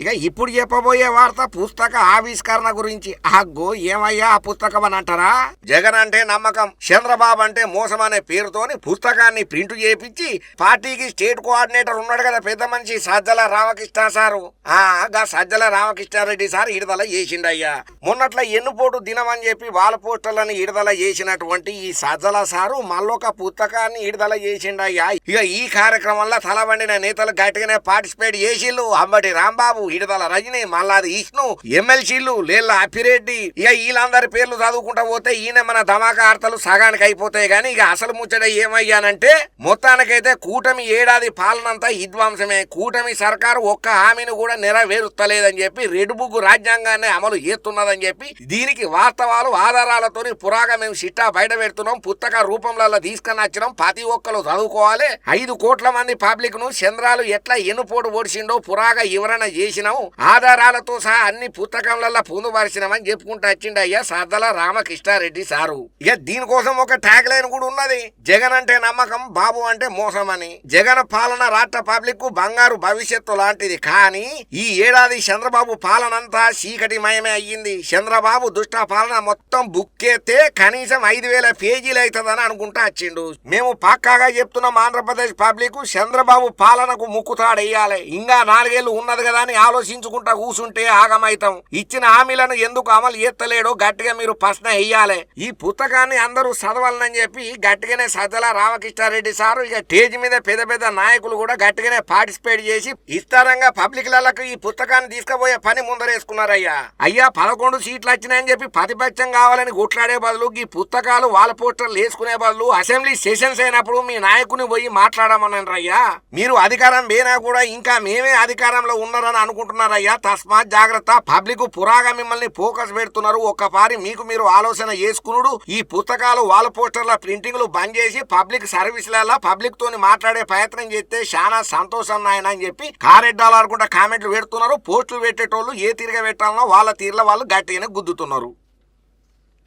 ఇక ఇప్పుడు చెప్పబోయే వార్త పుస్తక ఆవిష్కరణ గురించి. అగ్గో ఏమయ్యా ఆ పుస్తకం అని అంటారా? జగన్ అంటే నమ్మకం, చంద్రబాబు అంటే మోసం అనే పేరుతోని పుస్తకాన్ని ప్రింట్ చేపించి పార్టీకి స్టేట్ కోఆర్డినేటర్ ఉన్నాడు కదా పెద్ద మనిషి సజ్జల రామకృష్ణ సారు. గా సజ్జల రామకృష్ణారెడ్డి సార్ విడుదల చేసిండయ్యా. మొన్నట్ల ఎన్నుపోటు దినం అని చెప్పి వాళ్ళ పోస్టర్లను విడుదల చేసినటువంటి ఈ సజ్జల సారు మళ్ళొక పుస్తకాన్ని విడుదల చేసిండయ్యా. ఇక ఈ కార్యక్రమంలో తలబండిన నేతలు గట్టిగానే పార్టిసిపేట్ చేసిళ్ళు. అంబటి రాంబాబు, విడుదల రజని, మల్లాది విష్ణు, ఎమ్మెల్సీలు లేళ్ళ అప్పిరెడ్డి. ఇక వీళ్ళందరి పేర్లు చదువుకుంటా పోతే ఈయన మన ధమాకా వార్తలు సగానికి అయిపోతాయి. గాని ఇక అసలు ముచ్చట ఏమయ్యానంటే మొత్తానికైతే కూటమి ఏడాది పాలనంతా విధ్వంసమే. కూటమి సర్కారు ఒక్క హామీని కూడా నెరవేరుస్తలేదని చెప్పి రెడ్ బుక్ రాజ్యాంగాన్ని అమలు చేస్తున్నదని చెప్పి దీనికి వాస్తవాలు ఆధారాలతో పురాగా మేము సిట్టా బయట పెడుతున్నాం. పుస్తక రూపంలో తీసుకుని వచ్చినాం. ప్రతి ఒక్కరు చదువుకోవాలి. 5 కోట్ల మంది పబ్లిక్ ను చంద్రాలు ఎట్లా ఎన్నుపోటు ఓడిసిండో పురాగా వివరణ చేసినాం. ఆధారాలతో సహా అన్ని పుస్తకంలలో పొందుపరిచినామని చెప్పుకుంటూ వచ్చిండయ్యా సజ్జల రామకృష్ణారెడ్డి సారు. ఇక దీనికోసం ఒక ట్యాగ్ లైన్ కూడా ఉన్నది. జగన్ అంటే నమ్మకం, బాబు అంటే మోసం అని. జగన్ పాలన రాష్ట్ర పబ్లిక్ కు బంగారు భవిష్యత్తు లాంటిది. కానీ ఈ ఏడాది చంద్రబాబు పాలనంతా చీకటిమయమే అయ్యింది. చంద్రబాబు దుష్ట పాలన మొత్తం బుక్కేస్తే కనీసం 5,000 పేజీలు అవుతుందని అనుకుంటా వచ్చిండు. మేము పక్కాగా చెప్తున్నాం, ఆంధ్రప్రదేశ్ పబ్లిక్ చంద్రబాబు పాలనకు ముక్కుతాడెయ్యాలి. ఇంకా 4 ఏళ్లు ఉన్నది కదా అని ఆలోచించుకుంటా కూర్చుంటే ఆగమైతాం. ఇచ్చిన హామీలను ఎందుకు అమలు చేస్తలేడో గట్టిగా మీరు ప్రశ్న వెయ్యాలి. ఈ పుస్తకాన్ని అందరూ చదవాలని చెప్పి గట్టిగానే సజ్జల రామకృష్ణారెడ్డి సారు ఇక స్టేజ్ మీద పెద్ద పెద్ద నాయకులు కూడా గట్టిగానే పార్టిసిపేట్ చేసి ఇస్తారంగా పబ్లిక్ లకు ఈ పుస్తకాన్ని తీసుకుపోయే పని ముందరేసుకున్నారయ్యా. 11 సీట్లు వచ్చినాయని చెప్పి ప్రతిపక్షం కావాలని కొట్లాడే బదులు ఈ పుస్తకాలు వాళ్ళ పోస్టర్లు వేసుకునే బదులు అసెంబ్లీ సెషన్స్ అయినప్పుడు మీ నాయకుని పోయి మాట్లాడమన్నారయ్యా. మీరు అధికారం పోయినా కూడా ఇంకా మేమే అధికారంలో ఉన్నారని అనుకుంటున్నారయ్యా. తస్మాత్ జాగ్రత్త. పబ్లిక్ పురాగా మిమ్మల్ని ఫోకస్ పెడుతున్నారు. ఒక్కపారి మీకు మీరు ఆలోచన చేసుకునుడు. ఈ పుస్తకాలు వాళ్ళ పోస్టర్ల ప్రింటింగ్లు బంద్ చేసి పబ్లిక్ సర్వీసులలో పబ్లిక్ తోని మాట్లాడే ప్రయత్నం చేస్తే చాలా సంతోషం నాయన అని చెప్పి కారెడ్డాలు ఆడుకుంటా కామెంట్లు పెడుతున్నారు. పోస్టులు పెట్టేటోళ్ళు ఏ తీరుగా పెట్టాలనో వాళ్ళ తీరులో వాళ్ళు గట్టిగానే గుద్దుతున్నారు.